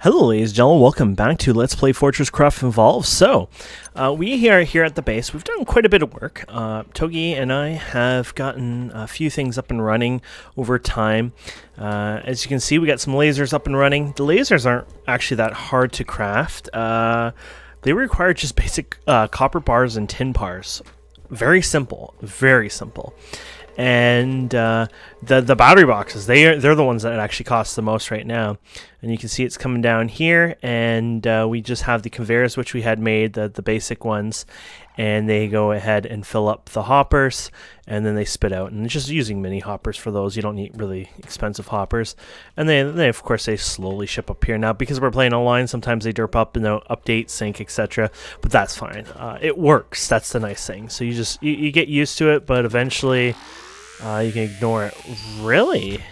Hello ladies and gentlemen, welcome back to Let's Play FortressCraft Evolved. So, we are here at the base. We've done quite a bit of work. Togi and I have gotten a few things up and running over time. As you can see, we got some lasers up and running. The lasers aren't actually that hard to craft. They require just basic copper bars and tin bars. Very simple, very simple. And the battery boxes, they're the ones that actually cost the most right now. And you can see it's coming down here, and we just have the conveyors which we had made, the basic ones, and they go ahead and fill up the hoppers, and then they spit out. And just using mini hoppers for those, you don't need really expensive hoppers. And they of course they slowly ship up here now because we're playing online. Sometimes they derp up and they'll update, sync, etc. But that's fine. It works. That's the nice thing. So you get used to it, but eventually you can ignore it. Really?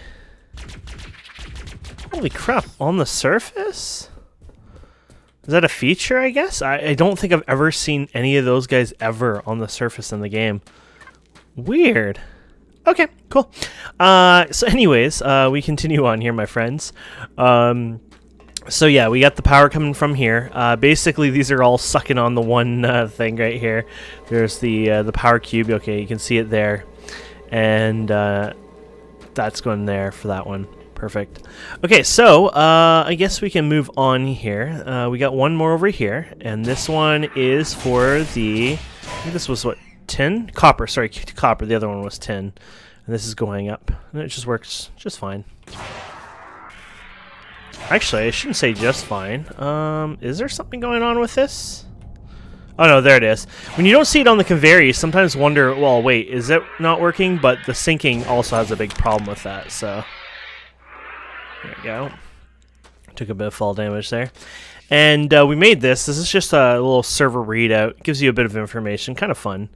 Holy crap, on the surface? Is that a feature, I guess? I don't think I've ever seen any of those guys ever on the surface in the game. Weird. Okay, cool. So anyways, we continue on here, my friends. So yeah, we got the power coming from here. Basically, these are all sucking on the one thing right here. There's the power cube. Okay, you can see it there. And that's going there for that one. Perfect. Okay, so I guess we can move on here. We got one more over here, and this one is for the, I think this was what, tin? Copper, sorry, copper. The other one was tin. And this is going up, and it just works just fine. Actually, I shouldn't say just fine. Is there something going on with this? Oh no, there it is. When you don't see it on the conveyor, you sometimes wonder, well, wait, is it not working? But the syncing also has a big problem with that, so. There we go. Took a bit of fall damage there. And we made this. This is just a little server readout. It gives you a bit of information. Kind of fun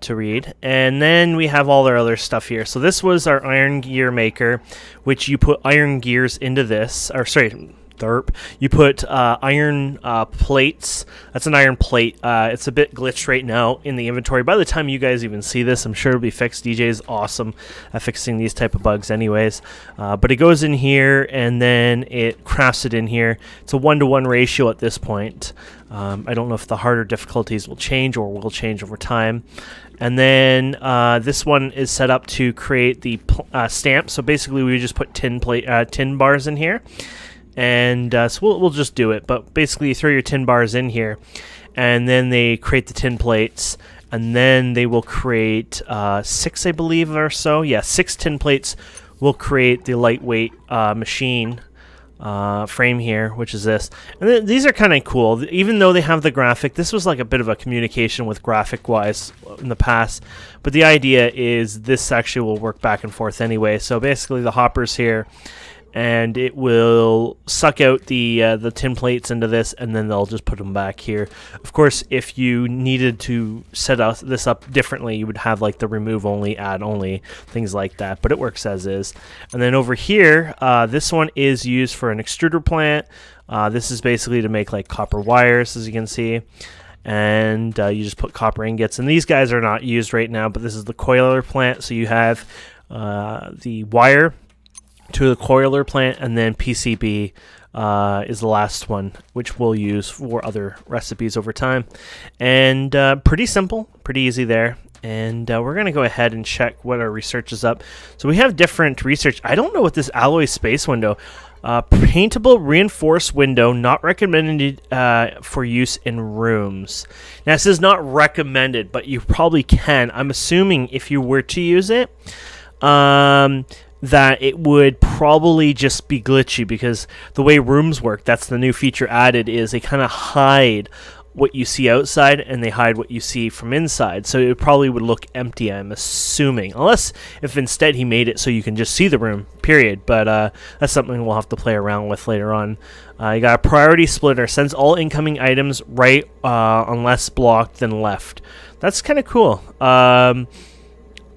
to read. And then we have all our other stuff here. So this was our iron gear maker, which you put iron gears into this. Or sorry, derp. You put iron plates. That's an iron plate. It's a bit glitched right now in the inventory. By the time you guys even see this, I'm sure it'll be fixed. DJ is awesome at fixing these type of bugs anyways. But it goes in here, and then it crafts it in here. It's a 1-to-1 ratio at this point. I don't know if the harder difficulties will change or will change over time. And then this one is set up to create the stamp. So basically we just put tin bars in here. And so we'll just do it. But basically you throw your tin bars in here, and then they create the tin plates, and then they will create 6, I believe, or so. Yeah, 6 tin plates will create the lightweight machine frame here, which is this. And these are kind of cool. Even though they have the graphic, this was like a bit of a communication with graphic-wise in the past. But the idea is this actually will work back and forth anyway. So basically the hoppers here, and it will suck out the tin plates into this, and then they'll just put them back here. Of course, if you needed to set this up differently, you would have like the remove only, add only, things like that, but it works as is. And then over here, this one is used for an extruder plant. This is basically to make like copper wires, as you can see. And you just put copper ingots, and these guys are not used right now, but this is the coiler plant. So you have the wire to the coiler plant, and then PCB is the last one, which we'll use for other recipes over time. And pretty simple, pretty easy there. And we're going to go ahead and check what our research is up. So we have different research. I don't know what this alloy space window. Paintable reinforced window, not recommended for use in rooms. Now this is not recommended, but you probably can. I'm assuming if you were to use it, that it would probably just be glitchy, because the way rooms work, that's the new feature added, is they kind of hide what you see outside and they hide what you see from inside. So it probably would look empty, I'm assuming, unless if instead he made it so you can just see the room, period. But that's something we'll have to play around with later on. You got a priority splitter, sends all incoming items right unless blocked then left. That's kind of cool.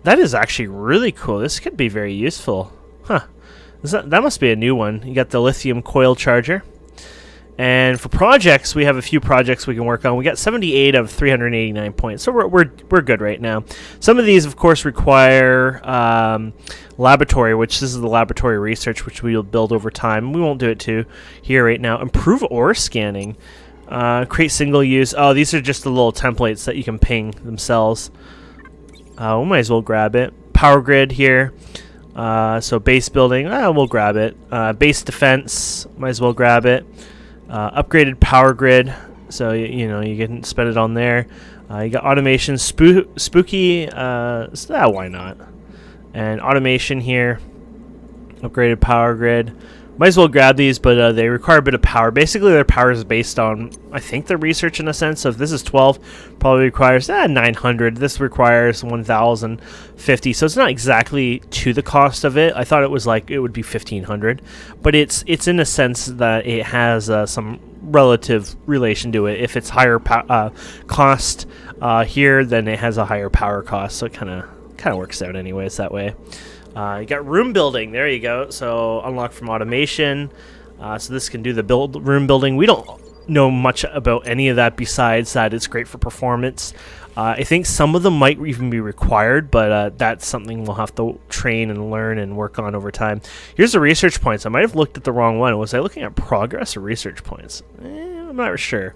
That is actually really cool. This could be very useful. Huh. That must be a new one. You got the lithium coil charger. And for projects, we have a few projects we can work on. We got 78 of 389 points, so we're good right now. Some of these, of course, require laboratory, which this is the laboratory research, which we will build over time. We won't do it here right now. Improve ore scanning. Create single use. Oh, these are just the little templates that you can ping themselves. We might as well grab it. Power grid here. So base building, we'll grab it. Base defense, might as well grab it. Upgraded power grid, so you know you can spend it on there. You got automation, spooky. Why not? And automation here. Upgraded power grid. Might as well grab these, but they require a bit of power. Basically, their power is based on, I think, their research in a sense. So if this is 12, probably requires 900. This requires 1,050. So it's not exactly to the cost of it. I thought it was like it would be 1,500, but it's in a sense that it has some relative relation to it. If it's higher cost here, then it has a higher power cost. So it kind of works out anyways that way. You got room building. There you go. So unlock from automation. So this can do the room building. We don't know much about any of that besides that it's great for performance. I think some of them might even be required, but that's something we'll have to train and learn and work on over time. Here's the research points. I might have looked at the wrong one. Was I looking at progress or research points? I'm not sure.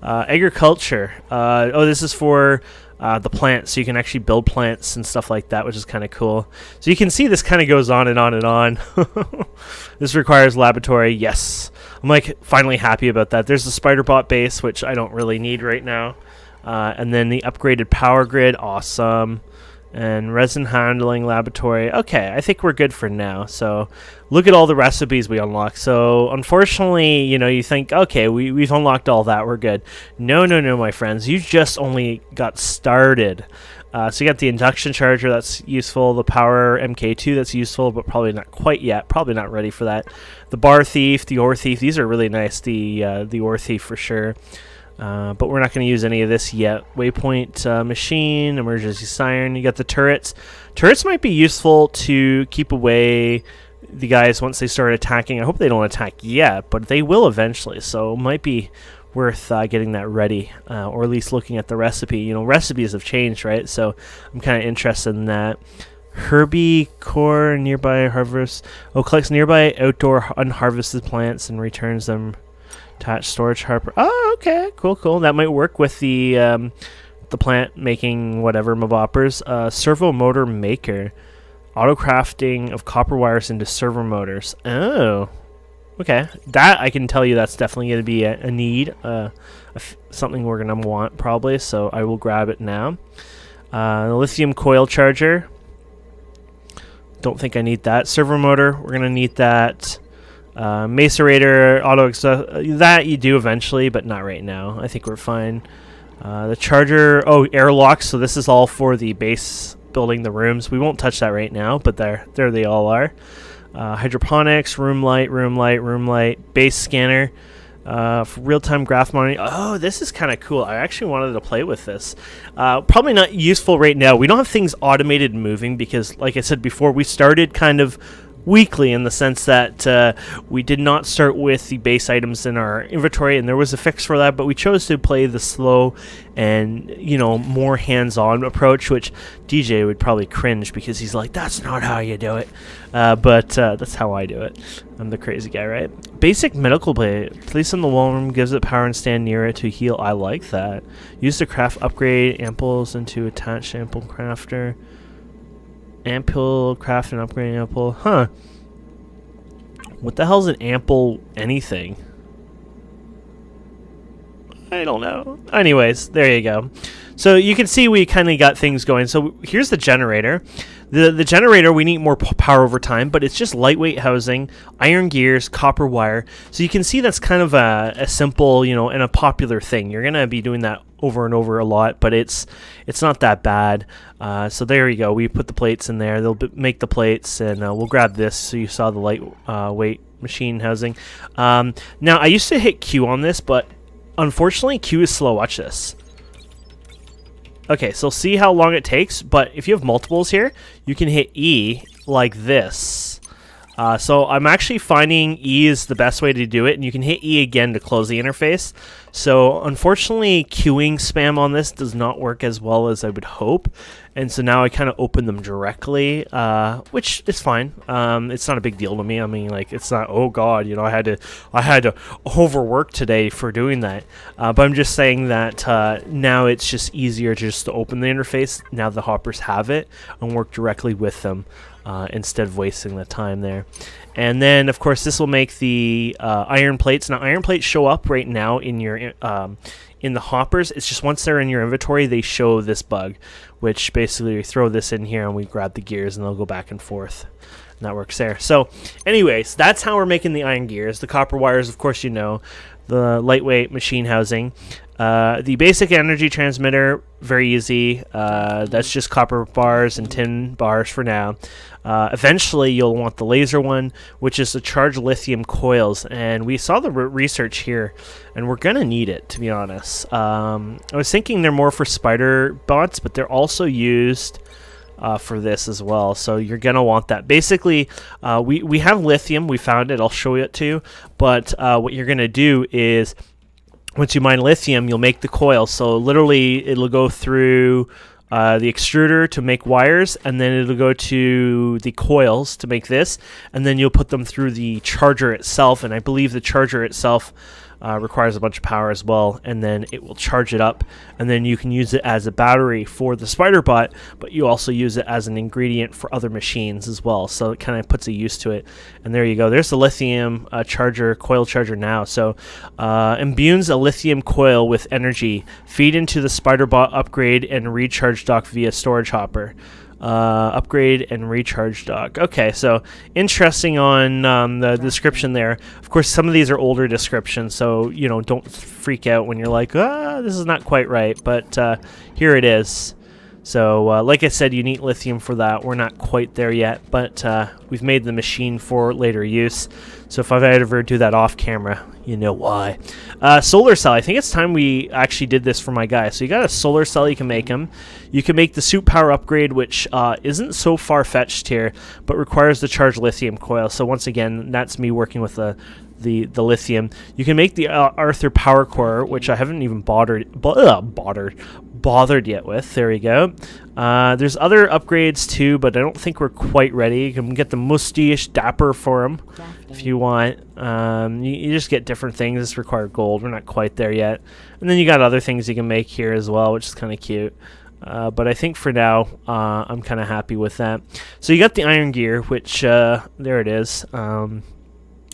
Agriculture. This is for the plants, so you can actually build plants and stuff like that, which is kind of cool. So you can see this kind of goes on and on and on. This requires laboratory. Yes, I'm like finally happy about that. There's the spider bot base, which I don't really need right now, and then the upgraded power grid. Awesome. And resin handling laboratory. Okay, I think we're good for now. So look at all the recipes we unlocked. So unfortunately, you know, you think, okay, we've unlocked all that, we're good. No, my friends. You just only got started. So you got the induction charger, that's useful. The power MK2, that's useful, but probably not quite yet. Probably not ready for that. The bar thief, the ore thief, these are really nice. The ore thief for sure. But we're not going to use any of this yet. Waypoint machine, emergency siren. You got the turrets. Turrets might be useful to keep away the guys once they start attacking. I hope they don't attack yet, but they will eventually. So it might be worth getting that ready, or at least looking at the recipe. You know, recipes have changed, right? So I'm kind of interested in that. Herbie core nearby harvest. Collects nearby outdoor unharvested plants and returns them. Attached storage harper. Oh, okay, cool. That might work with the plant making whatever maboppers. Servo motor maker, auto crafting of copper wires into servo motors. Oh, okay. That I can tell you that's definitely going to be a need, something we're gonna want probably. So I will grab it now. The lithium coil charger. Don't think I need that. Servo motor. We're gonna need that. Macerator, that you do eventually, but not right now. I think we're fine. The charger, airlocks, so this is all for the base building the rooms. We won't touch that right now, but there they all are. Hydroponics, room light, base scanner, for real-time graph monitoring. Oh, this is kind of cool. I actually wanted to play with this. Probably not useful right now. We don't have things automated moving because, like I said before, we started kind of weakly in the sense that we did not start with the base items in our inventory, and there was a fix for that, but we chose to play the slow and, you know, more hands-on approach, which DJ would probably cringe because he's like, that's not how you do it, but that's how I do it. I'm the crazy guy, right? Basic medical plate. Place in the wall room, gives it power and stand near it to heal. I like that. Use to craft upgrade ampoules into attached ampoule crafter. Ampoule craft and upgrade ampoule. Huh. What the hell's an ampoule anything? I don't know. Anyways, there you go. So you can see we kind of got things going. So here's the generator. The generator, we need more power over time, but it's just lightweight housing, iron gears, copper wire. So you can see that's kind of a simple, you know, and a popular thing. You're going to be doing that over and over a lot, but it's not that bad. So there you go. We put the plates in there. They'll make the plates, and we'll grab this. So you saw the lightweight machine housing. Now, I used to hit Q on this, but unfortunately, Q is slow. Watch this. Okay, so see how long it takes, but if you have multiples here, you can hit E like this. So I'm actually finding E is the best way to do it, and you can hit E again to close the interface. So unfortunately, queuing spam on this does not work as well as I would hope, and so now I kind of open them directly, which is fine. It's not a big deal to me. I mean, like, it's not, oh god, you know, I had to overwork today for doing that. But I'm just saying that now it's just easier just to open the interface now the hoppers have it and work directly with them. Instead of wasting the time there. And then, of course, this will make the iron plates. Now, iron plates show up right now in your in the hoppers. It's just once they're in your inventory, they show this bug, which basically we throw this in here and we grab the gears and they'll go back and forth. And that works there. So, anyways, that's how we're making the iron gears. The copper wires, of course, you know. The lightweight machine housing. The basic energy transmitter, very easy. That's just copper bars and tin bars for now. Eventually, you'll want the laser one, which is the charged lithium coils. And we saw the research here, and we're going to need it, to be honest. I was thinking they're more for spider bots, but they're also used for this as well. So you're going to want that. Basically, we have lithium. We found it. I'll show it to you. But what you're going to do is, once you mine lithium, you'll make the coil. So literally, it'll go through the extruder to make wires, and then it'll go to the coils to make this, and then you'll put them through the charger itself. And I believe the charger itself requires a bunch of power as well, and then it will charge it up, and then you can use it as a battery for the spider bot, but you also use it as an ingredient for other machines as well, so it kind of puts a use to it. And there you go, there's the lithium charger, coil charger now. So imbues a lithium coil with energy, feed into the spider bot upgrade and recharge dock via storage hopper. Upgrade and recharge dock. Okay, so interesting on the description there. Of course, some of these are older descriptions, so you know, don't freak out when you're like, this is not quite right. But here it is. So, like I said, you need lithium for that. We're not quite there yet, but we've made the machine for later use. So if I ever do that off camera, you know why. Solar cell. I think it's time we actually did this for my guy. So you got a solar cell. You can make them. You can make the suit power upgrade, which isn't so far-fetched here, but requires the charged lithium coil. So once again, that's me working with the lithium. You can make the Arthur power core, which I haven't even bothered yet with. There we go. There's other upgrades too, but I don't think we're quite ready. You can get the mustache dapper for them if you want. You just get different things. This require gold. We're not quite there yet. And then you got other things you can make here as well, which is kind of cute. But I think for now, I'm kind of happy with that. So you got the iron gear, which there it is.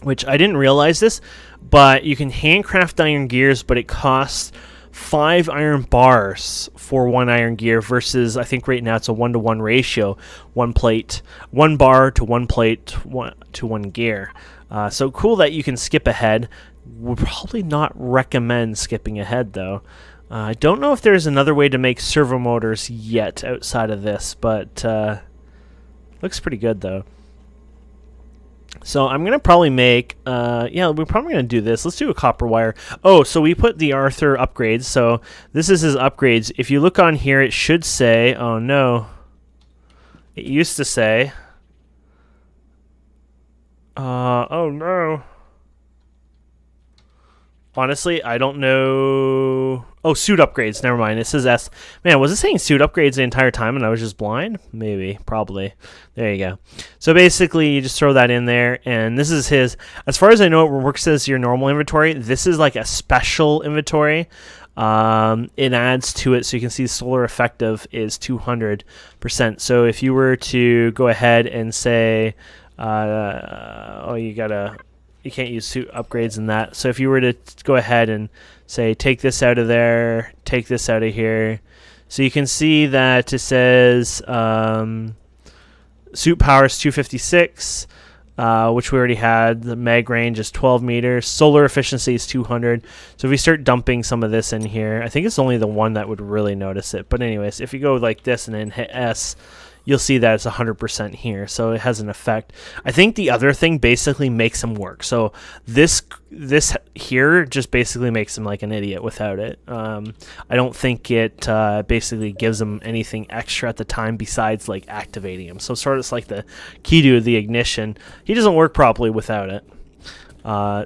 Which I didn't realize this, but you can handcraft iron gears, but it costs 5 iron bars for 1 iron gear versus I think right now it's a 1-to-1 ratio, 1 bar to 1 plate to 1 gear. So cool that you can skip ahead. Would probably not recommend skipping ahead though. I don't know if there's another way to make servo motors yet outside of this, but looks pretty good though. So I'm going to probably make, yeah, we're probably going to do this. Let's do a copper wire. Oh, so we put the Arthur upgrades. So this is his upgrades. If you look on here, it should say, oh no, it used to say, oh no. Honestly, I don't know. Oh, suit upgrades. Never mind. It says S. Man, was it saying suit upgrades the entire time and I was just blind? Maybe. Probably. There you go. So basically, you just throw that in there. And this is his. As far as I know, it works as your normal inventory. This is like a special inventory. It adds to it. So you can see solar effective is 200%. So if you were to go ahead and say, oh, you can't use suit upgrades in that. So if you were to go ahead and say, take this out of there, take this out of here. So you can see that it says suit power is 256, which we already had. The mag range is 12 meters. Solar efficiency is 200. So if we start dumping some of this in here, I think it's only the one that would really notice it. But anyways, if you go like this and then hit S, you'll see that it's 100% here, so it has an effect. I think the other thing basically makes him work. So this here just basically makes him like an idiot without it. I don't think it basically gives him anything extra at the time besides like activating him. So sort of like the key to the ignition. He doesn't work properly without it.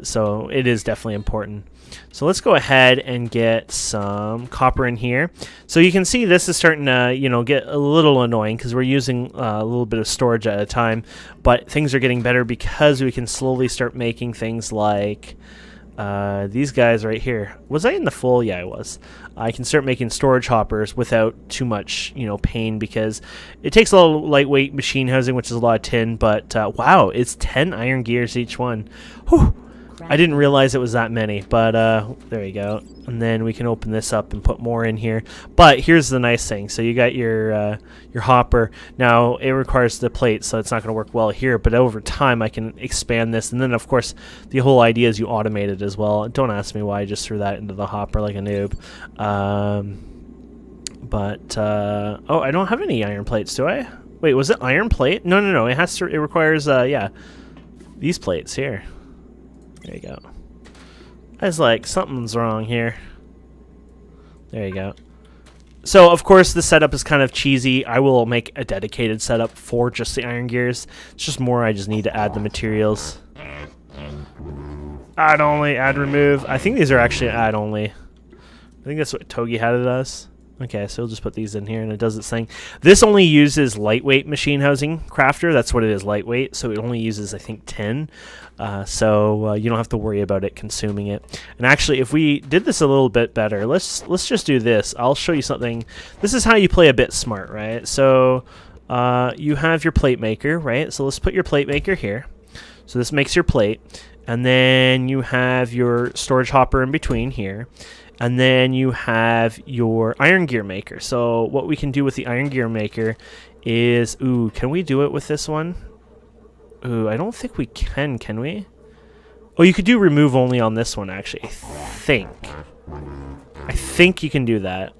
So it is definitely important. So let's go ahead and get some copper in here. So you can see this is starting to, you know, get a little annoying because we're using a little bit of storage at a time, but things are getting better because we can slowly start making things like these guys right here. Was I in the full? Yeah, I was. I can start making storage hoppers without too much, you know, pain, because it takes a little lightweight machine housing, which is a lot of tin, but wow, it's 10 iron gears each one. Whew. I didn't realize it was that many, but there you go. And then we can open this up and put more in here. But here's the nice thing. So you got your hopper. Now, it requires the plate, so it's not going to work well here. But over time, I can expand this. And then, of course, the whole idea is you automate it as well. Don't ask me why I just threw that into the hopper like a noob. Oh, I don't have any iron plates, do I? Wait, was it iron plate? No. It has to. It requires, yeah, these plates here. There you go. I was like, something's wrong here. There you go. So, of course, the setup is kind of cheesy. I will make a dedicated setup for just the iron gears. It's just more I just need to add the materials. Add only, add remove. I think these are actually add only. I think that's what Togi had it as. Okay, so we'll just put these in here and it does its thing. This only uses lightweight machine housing crafter. That's what it is, lightweight. So it only uses, I think, 10. So you don't have to worry about it consuming it. And actually, if we did this a little bit better, let's just do this. I'll show you something. This is how you play a bit smart, right? So you have your plate maker, right? So let's put your plate maker here. So this makes your plate. And then you have your storage hopper in between here. And then you have your iron gear maker. So what we can do with the iron gear maker is, ooh, can we do it with this one? Ooh, I don't think we can we? Oh, you could do remove only on this one, actually, I think you can do that.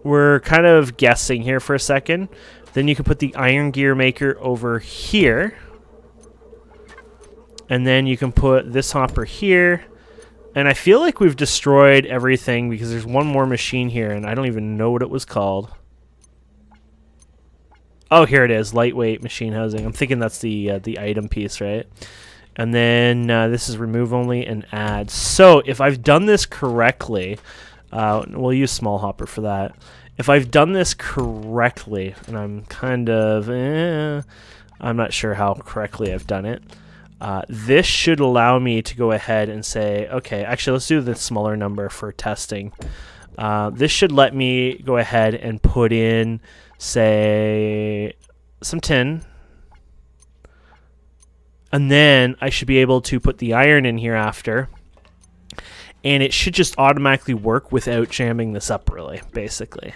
We're kind of guessing here for a second. Then you can put the iron gear maker over here. And then you can put this hopper here. And I feel like we've destroyed everything because there's one more machine here, and I don't even know what it was called. Oh, here it is, lightweight machine housing. I'm thinking that's the item piece, right? And then this is remove only and add. So if I've done this correctly, we'll use small hopper for that. If I've done this correctly, and I'm kind of, I'm not sure how correctly I've done it. This should allow me to go ahead and say, okay, actually, let's do the smaller number for testing. This should let me go ahead and put in, say, some tin. And then I should be able to put the iron in here after. And it should just automatically work without jamming this up, really, basically.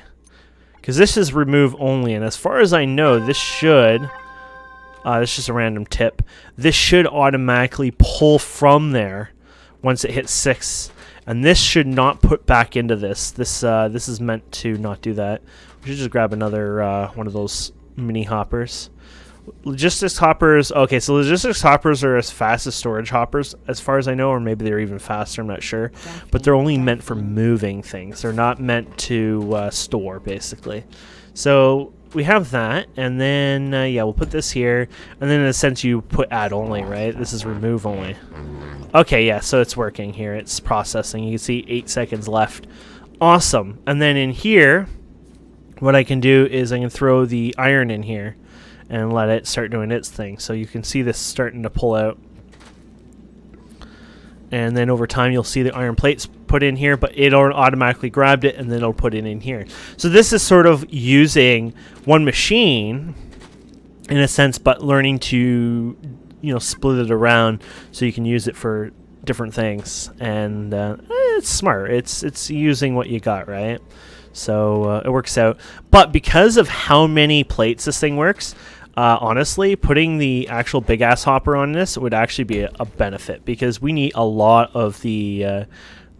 Because this is remove only, and as far as I know, this should... this is just a random tip. This should automatically pull from there once it hits 6. And this should not put back into this. This is meant to not do that. We should just grab another one of those mini hoppers. Logistics hoppers. Okay, so logistics hoppers are as fast as storage hoppers, as far as I know, or maybe they're even faster. I'm not sure. But they're only meant for moving things. They're not meant to store, basically. So... we have that, and then, yeah, we'll put this here, and then in a sense you put add only, right? This is remove only. Okay, yeah, so it's working here. It's processing. You can see 8 seconds left. Awesome. And then in here, what I can do is I can throw the iron in here and let it start doing its thing. So you can see this starting to pull out. And then over time, you'll see the iron plates put in here, but it automatically grabbed it, and then it'll put it in here. So this is sort of using one machine, in a sense, but learning to, you know, split it around so you can use it for different things. And it's smart. It's using what you got, right? So it works out. But because of how many plates this thing works, honestly, putting the actual big-ass hopper on this would actually be a benefit, because we need a lot of the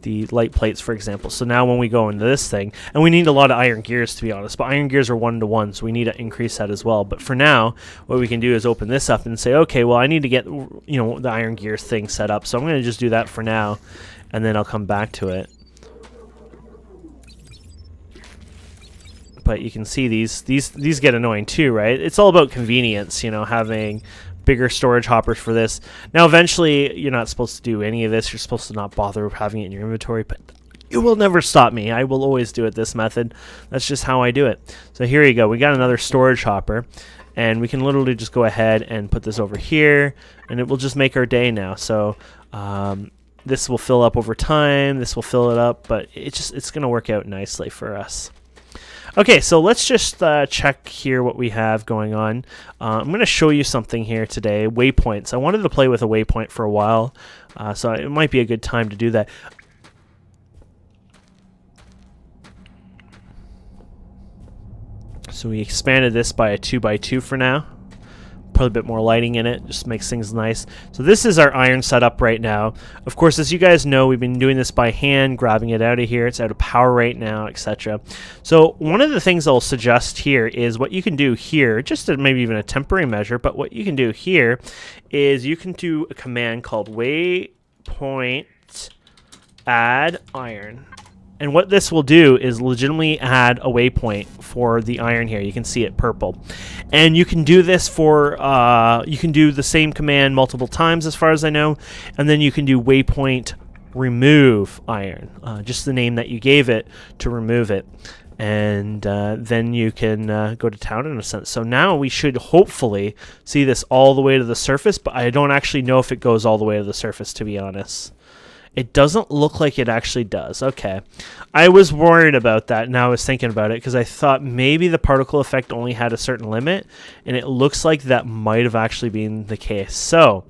the light plates, for example. So now when we go into this thing, and we need a lot of iron gears, to be honest, but iron gears are 1-to-1, so we need to increase that as well. But for now, what we can do is open this up and say, okay, well, I need to get, you know, the iron gears thing set up, so I'm going to just do that for now, and then I'll come back to it. But you can see these get annoying too, right? It's all about convenience, you know, having bigger storage hoppers for this. Now, eventually, you're not supposed to do any of this. You're supposed to not bother having it in your inventory, but it will never stop me. I will always do it this method. That's just how I do it. So here you go. We got another storage hopper, and we can literally just go ahead and put this over here, and it will just make our day now. So this will fill up over time. This will fill it up, but it's going to work out nicely for us. Okay, so let's just check here what we have going on. I'm going to show you something here today, waypoints. I wanted to play with a waypoint for a while, so it might be a good time to do that. So we expanded this by a 2x2 for now. Put a bit more lighting in it, just makes things nice. So this is our iron setup right now. Of course, as you guys know, we've been doing this by hand, grabbing it out of here. It's out of power right now, etc. So one of the things I'll suggest here is what you can do here, just to maybe even a temporary measure, but what you can do here is you can do a command called waypoint add iron. And what this will do is legitimately add a waypoint for the iron here. You can see it purple. And you can do this for, you can do the same command multiple times as far as I know. And then you can do waypoint remove iron, just the name that you gave it to remove it. And then you can go to town in a sense. So now we should hopefully see this all the way to the surface, but I don't actually know if it goes all the way to the surface, to be honest. It doesn't look like it actually does. Okay. I was worried about that, and I was thinking about it because I thought maybe the particle effect only had a certain limit, and it looks like that might have actually been the case. So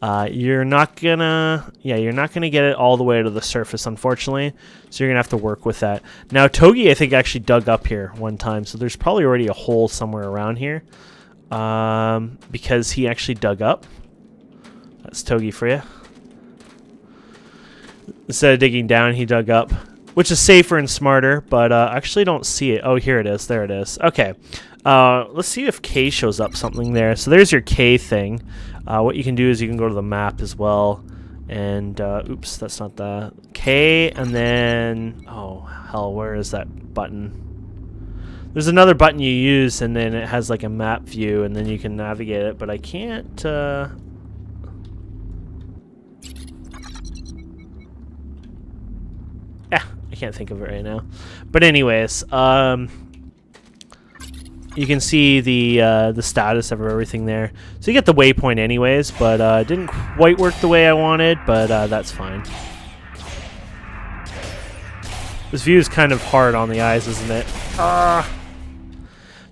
you're not gonna get it all the way to the surface, unfortunately. So you're gonna have to work with that. Now, Togi, I think, actually dug up here one time, so there's probably already a hole somewhere around here because he actually dug up. That's Togi for you. Instead of digging down, he dug up, which is safer and smarter, but I actually don't see it. Oh, here it is. There it is. Okay. Let's see if K shows up something there. So there's your K thing. What you can do is you can go to the map as well. And, oops, that's not the K. And then, oh, hell, where is that button? There's another button you use, and then it has like a map view, and then you can navigate it, but I can't... I can't think of it right now. But anyways, you can see the status of everything there. So you get the waypoint anyways, but it didn't quite work the way I wanted, but that's fine. This view is kind of hard on the eyes, isn't it?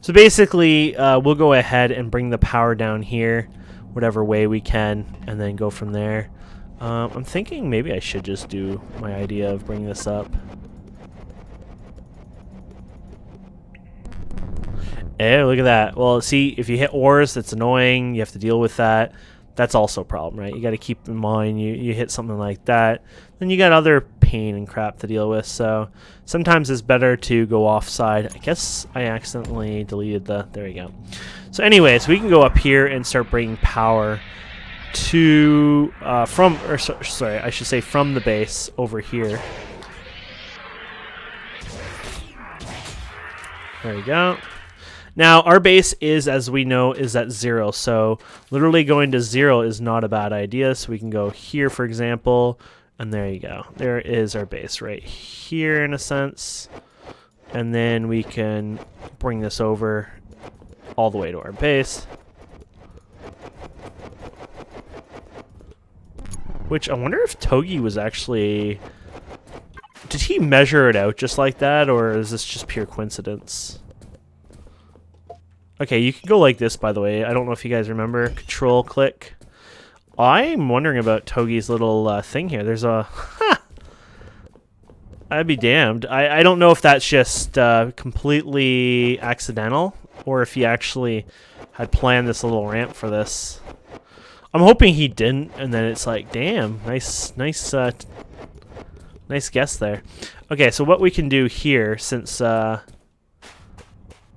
So basically, we'll go ahead and bring the power down here, whatever way we can, and then go from there. I'm thinking maybe I should just do my idea of bringing this up. Hey, look at that. Well, see, if you hit ores, that's annoying. You have to deal with that. That's also a problem, right? You got to keep in mind you hit something like that. Then you got other pain and crap to deal with. So sometimes it's better to go offside. I guess I accidentally deleted the... There we go. So anyways, we can go up here and start bringing power to from the base over here. There you go. Now our base is, as we know, is at 0, so literally going to 0 is not a bad idea. So we can go here, for example, and there you go. There is our base right here in a sense, and then we can bring this over all the way to our base. Which I wonder if Togi was actually... Did he measure it out just like that, or is this just pure coincidence? Okay, you can go like this, by the way. I don't know if you guys remember. Control click. I'm wondering about Togi's little thing here. There's a... I'd be damned. I don't know if that's just completely accidental, or if he actually had planned this little ramp for this. I'm hoping he didn't, and then it's like, damn, nice Nice guess there. Okay, so what we can do here, since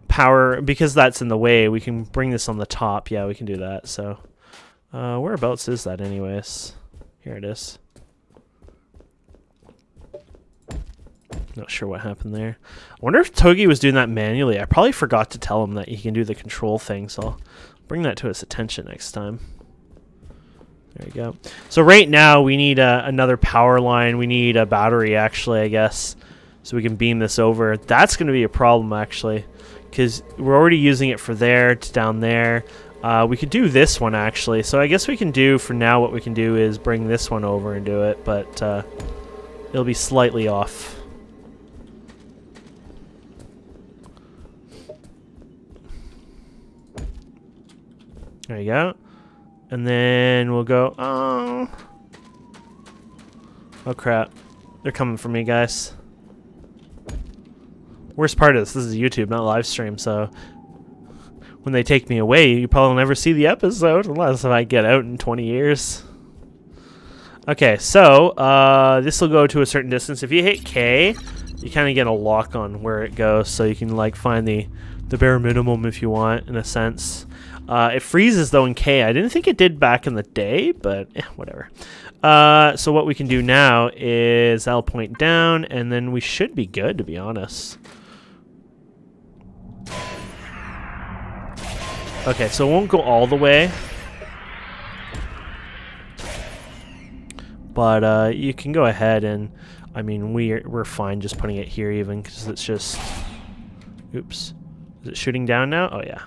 power, because that's in the way, we can bring this on the top. Yeah, we can do that. So whereabouts is that anyways? Here it is. Not sure what happened there. I wonder if Togi was doing that manually. I probably forgot to tell him that he can do the control thing, so I'll bring that to his attention next time. There you go. So right now we need another power line. We need a battery, actually, I guess, so we can beam this over. That's going to be a problem, actually, because we're already using it for there to down there. We could do this one, actually. So I guess we can do, for now, what we can do is bring this one over and do it, but it'll be slightly off. There you go. And then we'll go, oh crap. They're coming for me, guys. Worst part is this is YouTube, not live stream, so when they take me away, you probably will never see the episode unless I get out in 20 years. Okay, so this will go to a certain distance. If you hit K, you kind of get a lock on where it goes, so you can like find the bare minimum if you want, in a sense. It freezes though in K. I didn't think it did back in the day, but whatever. So what we can do now is I'll point down, and then we should be good, to be honest. Okay, so it won't go all the way, but you can go ahead and, I mean, we're fine just putting it here, even because it's just. Oops, is it shooting down now? Oh yeah.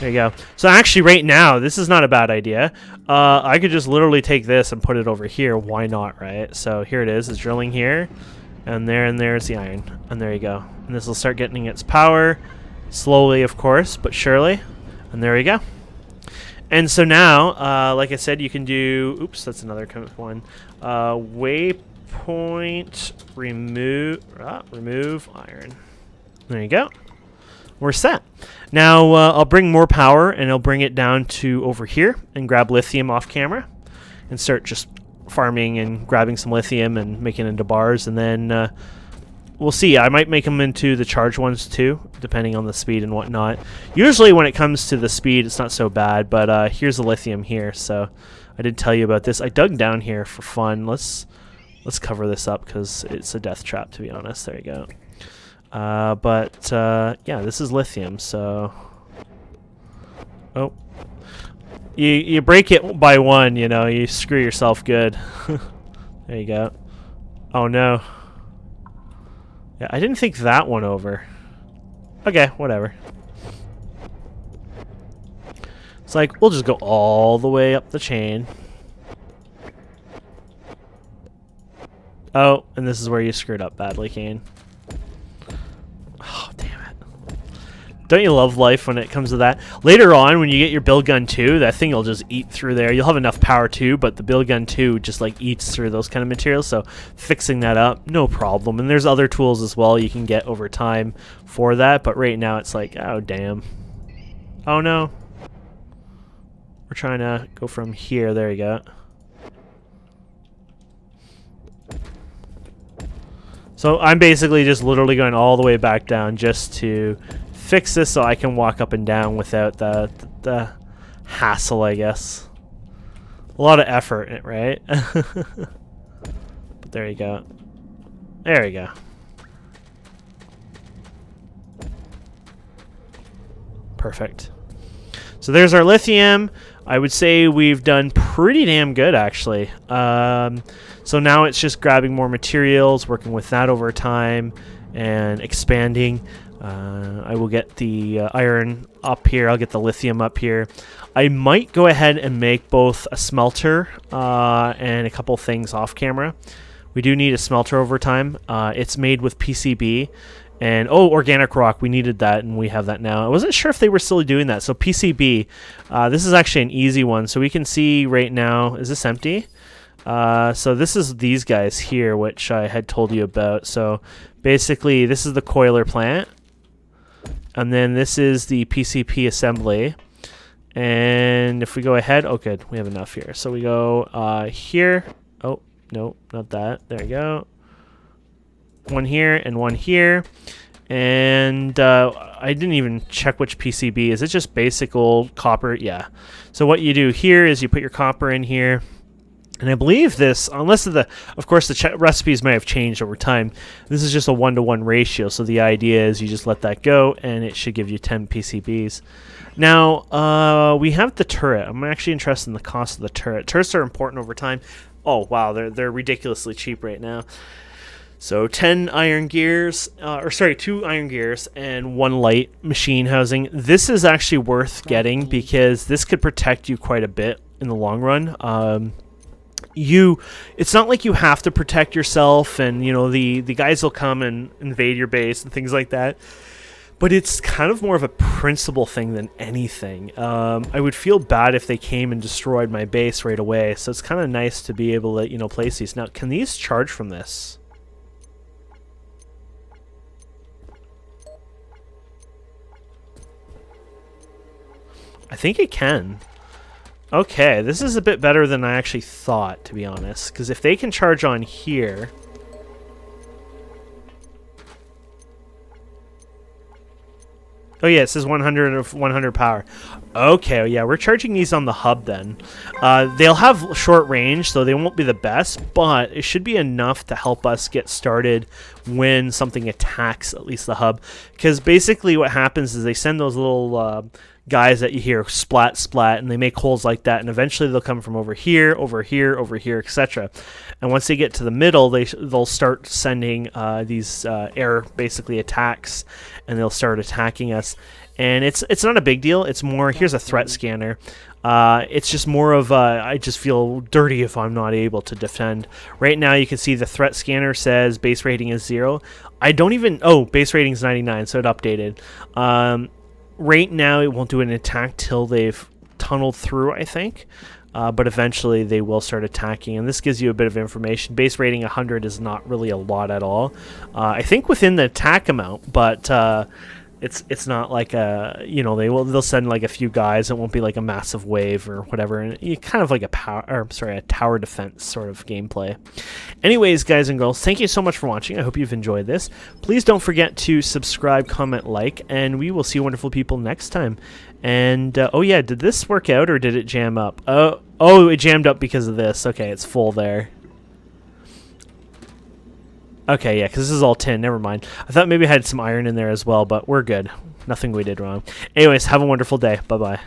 There you go. So actually right now, this is not a bad idea. I could just literally take this and put it over here. Why not, right? So here it is. It's drilling here. And there's the iron. And there you go. And this will start getting its power. Slowly, of course, but surely. And there you go. And so now, like I said, you can do... Oops, that's another one. Waypoint remove iron. There you go. We're set. Now I'll bring more power, and I'll bring it down to over here and grab lithium off camera and start just farming and grabbing some lithium and making it into bars, and then we'll see. I might make them into the charged ones too, depending on the speed and whatnot. Usually when it comes to the speed, it's not so bad, but here's the lithium here, so I did tell you about this. I dug down here for fun. Let's cover this up because it's a death trap, to be honest. There you go. Yeah, this is lithium, so... Oh. You break it by one, you know, you screw yourself good. There you go. Oh, no. Yeah, I didn't think that one over. Okay, whatever. It's like, we'll just go all the way up the chain. Oh, and this is where you screwed up badly, Kane. Oh, damn it. Don't you love life when it comes to that? Later on, when you get your build gun 2, that thing will just eat through there. You'll have enough power too, but the build gun 2 just like eats through those kind of materials, so fixing that up, no problem. And there's other tools as well you can get over time for that, but right now it's like, oh, damn. Oh, no. We're trying to go from here. There you go. So I'm basically just literally going all the way back down just to fix this so I can walk up and down without the hassle, I guess. A lot of effort, right? But there you go. There you go. Perfect. So there's our lithium. I would say we've done pretty damn good, actually. So now it's just grabbing more materials, working with that over time, and expanding. I will get the iron up here. I'll get the lithium up here. I might go ahead and make both a smelter and a couple things off camera. We do need a smelter over time. It's made with PCB. And, oh, organic rock, we needed that, and we have that now. I wasn't sure if they were still doing that. So PCB, this is actually an easy one. So we can see right now, is this empty? So this is these guys here, which I had told you about. So basically, this is the coiler plant. And then this is the PCP assembly. And if we go ahead, oh, good, we have enough here. So we go here. Oh, Nope, not that. There you go. One here and one here. And I didn't even check which PCB. Is it just basic old copper? Yeah. So what you do here is you put your copper in here. And I believe this, unless of course the recipes may have changed over time, this is just a 1-to-1 ratio. So the idea is you just let that go, and it should give you 10 PCBs. Now, we have the turret. I'm actually interested in the cost of the turret. Turrets are important over time. Oh, wow, they're ridiculously cheap right now. So 10 iron gears, 2 iron gears and 1 light machine housing. This is actually worth getting because this could protect you quite a bit in the long run. It's not like you have to protect yourself, and the guys will come and invade your base and things like that. But it's kind of more of a principle thing than anything. I would feel bad if they came and destroyed my base right away. So it's kind of nice to be able to place these. Now, can these charge from this? I think it can. Okay, this is a bit better than I actually thought, to be honest. Because if they can charge on here... Oh yeah, it says 100 power. Okay, yeah, we're charging these on the hub then. They'll have short range, so they won't be the best, but it should be enough to help us get started when something attacks at least the hub. Because basically what happens is they send those little... guys that you hear splat splat, and they make holes like that, and eventually they'll come from over here, etc. And once they get to the middle, they'll start sending these air basically attacks, and they'll start attacking us. And it's not a big deal. It's more, here's a threat scanner. It's just more of I just feel dirty if I'm not able to defend. Right now you can see the threat scanner says base rating is 0. I don't even, base rating is 99, so it updated. Right now, it won't do an attack till they've tunneled through, I think. But eventually, they will start attacking. And this gives you a bit of information. Base rating 100 is not really a lot at all. I think within the attack amount, but it's not like they'll send like a few guys. It won't be like a massive wave or whatever. And you kind of like a tower defense sort of gameplay. Anyways, guys and girls, thank you so much for watching. I hope you've enjoyed this. Please don't forget to subscribe, comment, like, and we will see wonderful people next time. And oh yeah, did this work out or did it jam up? Oh, it jammed up because of this. Okay, it's full there. Okay, yeah, because this is all tin. Never mind. I thought maybe I had some iron in there as well, but we're good. Nothing we did wrong. Anyways, have a wonderful day. Bye-bye.